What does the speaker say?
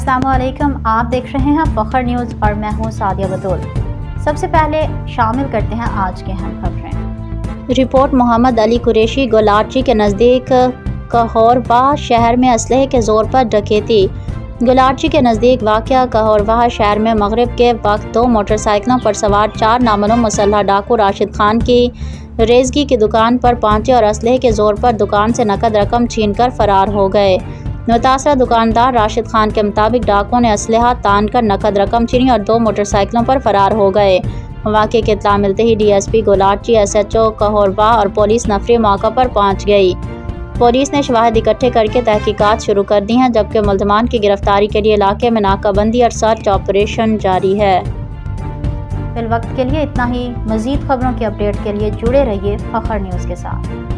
अस्सलाम वालेकुम, आप देख रहे हैं फखर न्यूज़ और मैं हूं सादिया बतूल। सबसे पहले शामिल करते हैं आज के अहम खबरें। रिपोर्ट मोहम्मद अली कुरैशी गोलाची के नज़दीक कहौरवाह शहर में असलहे के ज़ोर पर डकैती। गोलाची के नज़दीक वाक़या कहौरवाह शहर में मगरिब के वक्त दो मोटरसाइकिलों पर सवार 4 नामअलूम मुसल्लह डाकू राशिद खान की रेज़गी की दुकान पर पहुंचे और असलहे के ज़ोर पर दुकान से नकद रकम छीनकर फ़रार हो गए। मुतासरा दुकानदार राशिद खान के मुताबिक डाकुओं ने असलहा तान कर नकद रकम छीनी और 2 मोटरसाइकिलों पर फरार हो गए। वाक़े की इत्तला मिलते ही DSP गोलाची, SHO कहौरवाह और पुलिस नफरी मौका पर पहुंच गई। पुलिस ने शवाहिद इकट्ठे करके तहकीकात शुरू कर दी हैं, जबकि मुल्ज़मान की गिरफ्तारी के लिए इलाके में नाकाबंदी और सर्च ऑपरेशन जारी है। फिल वक्त के लिए इतना ही। मज़ीद खबरों की अपडेट के लिए जुड़े रहिए फखर न्यूज़ के साथ।